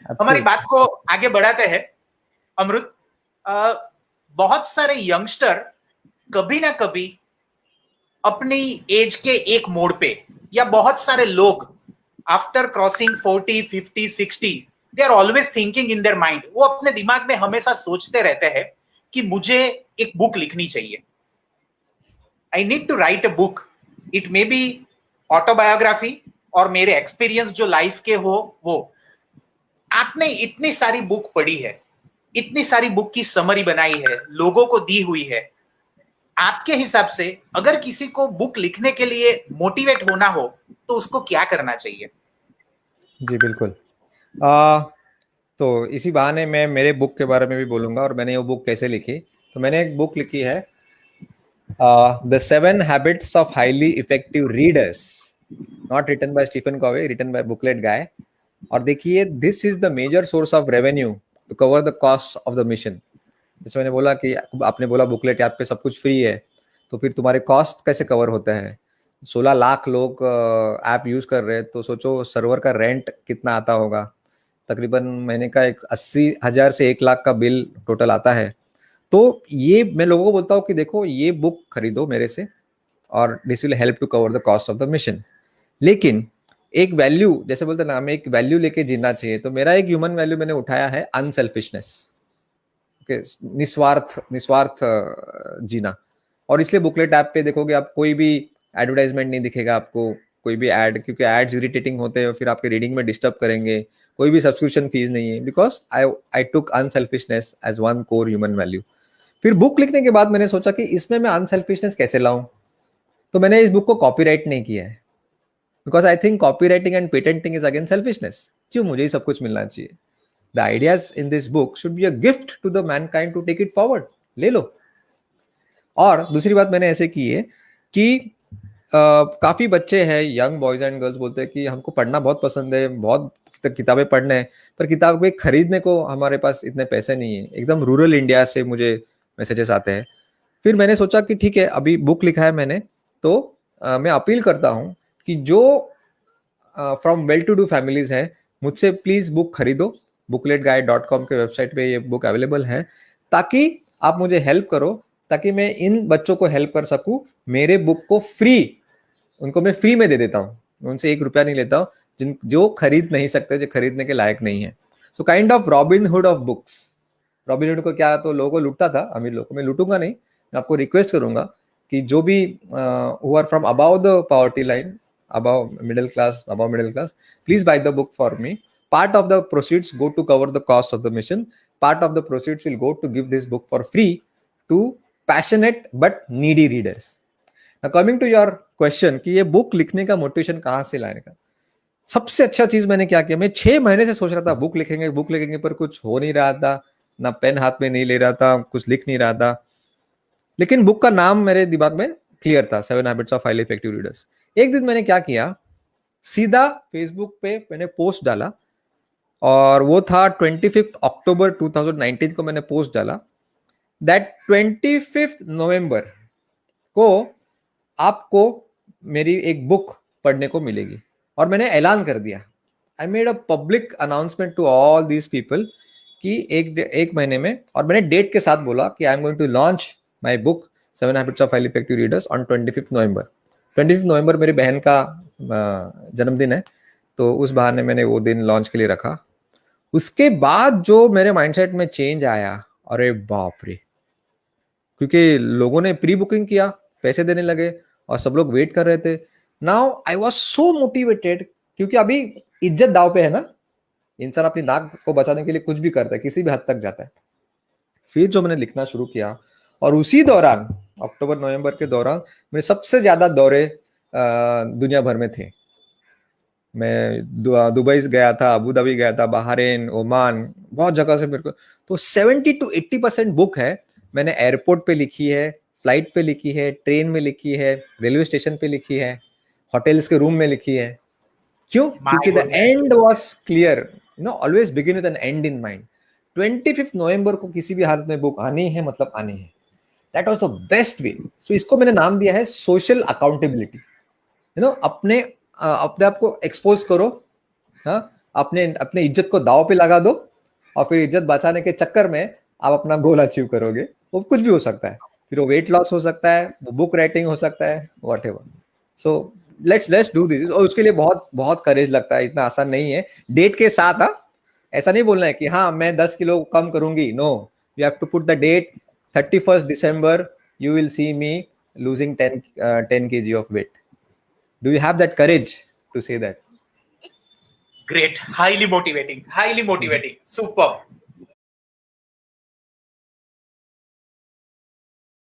हमारी बात को आगे बढ़ाते हैं अमृत। बहुत सारे यंगस्टर कभी ना कभी अपनी एज के एक मोड़ पे, या बहुत सारे लोग after crossing 40, 50, 60, they are always thinking in their mind, वो अपने दिमाग में हमेशा सोचते रहते हैं कि मुझे एक बुक लिखनी चाहिए, I need to write a book. It may be autobiography और मेरे एक्सपीरियंस जो लाइफ के हो वो। आपने इतनी सारी बुक पढ़ी है, इतनी सारी बुक की समरी बनाई है, लोगों को दी हुई है। आपके हिसाब से अगर किसी को बुक लिखने के लिए मोटिवेट होना हो तो उसको क्या करना चाहिए? जी बिल्कुल। तो इसी बहाने मैं मेरे बुक के बारे में भी बोलूंगा और मैंने वो बुक कैसे लिखी। तो मैंने एक बुक लिखी है, the 7 habits of highly effective readers, not written by Stephen Covey, written by booklet guy. और देखिए, this is the major source of revenue to cover the cost of the mission. जैसे मैंने बोला कि आपने बोला बुकलेट ऐप पे सब कुछ फ्री है, तो फिर तुम्हारे कॉस्ट कैसे कवर होता है? 16 लाख लोग ऐप यूज कर रहे हैं, तो सोचो सर्वर का रेंट कितना आता होगा। तकरीबन महीने का 80,000 से 1 लाख का बिल टोटल आता है। तो ये मैं लोगों को बोलता हूँ कि देखो, ये बुक खरीदो मेरे से और this will help to cover the cost of the mission. लेकिन एक वैल्यू, जैसे बोलते हैं ना, हमें एक वैल्यू लेके जीना चाहिए। तो मेरा एक ह्यूमन वैल्यू मैंने उठाया है, अनसेल्फिशनेस, निस्वार्थ निस्वार्थ जीना। और इसलिए बुकलेट ऐप पे देखोगे आप, कोई भी एडवर्टाइजमेंट नहीं दिखेगा आपको, कोई भी एड, क्योंकि एड्स इरिटेटिंग होते हैं, फिर आपके रीडिंग में डिस्टर्ब करेंगे। कोई भी सब्सक्रिप्शन फीस नहीं है, because I took unselfishness as one core human value. फिर बुक लिखने के बाद मैंने सोचा कि इसमें मैं अनसेल्फिशनेस कैसे लाऊं। तो मैंने इस बुक को कॉपीराइट नहीं किया है, because I think copywriting and patenting is again selfishness. क्यों मुझे ही सब कुछ मिलना चाहिए? The ideas in this book should be a gift to the mankind to take it forward. ले लो। और दूसरी बात मैंने ऐसे की है कि काफी बच्चे हैं, यंग बॉयज एंड गर्ल्स, बोलते हैं कि हमको पढ़ना बहुत पसंद है, बहुत किताबें पढ़ने हैं, पर किताबें खरीदने को हमारे पास इतने पैसे नहीं है। एकदम रूरल इंडिया से मुझे मैसेजेस आते हैं। फिर मैंने सोचा कि ठीक है, अभी बुक लिखा है मैंने, तो मैं अपील करता हूँ कि जो from well to do families है, मुझसे प्लीज बुक खरीदो। bookletguide.com के वेबसाइट पे ये बुक अवेलेबल है, ताकि आप मुझे हेल्प करो, ताकि मैं इन बच्चों को हेल्प कर सकूं। मेरे बुक को फ्री, उनको मैं फ्री में दे देता हूँ, उनसे 1 रुपया नहीं लेता हूँ, जो खरीद नहीं सकते, जो खरीदने के लायक नहीं है। So kind of robin hood of books. Robin hood को क्या, तो लोगों को लूटता था, अमीर लोगों को। मैं लूटूंगा नहीं, मैं आपको रिक्वेस्ट करूंगा कि जो भी who are from above the poverty line, above middle class, please buy the book for me. Part of the proceeds go to cover the cost of the mission. Part of the proceeds will go to give this book for free to passionate but needy readers. Now coming to your question कि ये book लिखने का motivation कहाँ से लाने का, सबसे अच्छा चीज मैंने क्या किया, मैं 6 महीने से सोच रहा था बुक लिखेंगे, पर कुछ हो नहीं रहा था, ना पेन हाथ में नहीं ले रहा था, कुछ लिख नहीं रहा था। लेकिन बुक का नाम मेरे दिमाग में क्लियर था, 7 habits of highly effective readers. एक दिन मैंने क्या किया, सीधा फेसबुक पे मैंने पोस्ट डाला, और वो था 25 अक्टूबर 2019 को मैंने पोस्ट डाला दैट 25 नवंबर को आपको मेरी एक बुक पढ़ने को मिलेगी। और मैंने ऐलान कर दिया, I made a public announcement to all these people कि एक महीने में, और मैंने डेट के साथ बोला कि I am going to launch my book 7 habits of highly effective readers on 25 November. 25 नवंबर मेरी बहन का जन्मदिन है, तो उस बहाने मैंने वो दिन लॉन्च के लिए रखा। उसके बाद जो मेरे माइंडसेट में चेंज आया, अरे बाप रे, क्योंकि लोगों ने प्री बुकिंग किया, पैसे देने लगे, और सब लोग वेट कर रहे थे। Now I was so motivated, क्योंकि अभी इज्जत दाव पे है ना, इंसान अपनी नाक को बचाने के लिए कुछ भी करता है, किसी भी हद तक जाता है। फिर जो मैंने लिखना शुरू किया, और उसी दौरान अक्टूबर नवंबर के दौरान मेरे सबसे ज्यादा दौरे दुनिया भर में थे। मैं दुबई गया था, अबू धाबी गया था, बहरीन, ओमान, बहुत जगह से मेरे को। तो 70 to 80% बुक है मैंने एयरपोर्ट पे लिखी है, फ्लाइट पे लिखी है, ट्रेन में लिखी है, रेलवे स्टेशन पे लिखी है, होटल्स के रूम में लिखी है। क्यों? क्योंकि the end was clear, always begin with an end in mind. 25 नवंबर को किसी भी हालत में बुक आनी है, मतलब आनी है। That was the best way. So इसको मैंने नाम दिया है सोशल अकाउंटेबिलिटी। अपने आप को एक्सपोज करो, हाँ, अपने अपने इज्जत को दांव पे लगा दो और फिर इज्जत बचाने के चक्कर में आप अपना गोल अचीव करोगे। वो कुछ भी हो सकता है, फिर वो वेट लॉस हो सकता है, वो बुक राइटिंग हो सकता है, whatever. So let's do this. और उसके लिए बहुत बहुत करेज लगता है, इतना आसान नहीं है। डेट के साथ, हाँ, ऐसा नहीं बोलना है कि हाँ मैं 10 किलो कम करूंगी। No, you have to put the date 31st December, you will see me losing 10 kg of weight. Do you have that courage to say that? Great, highly motivating, super.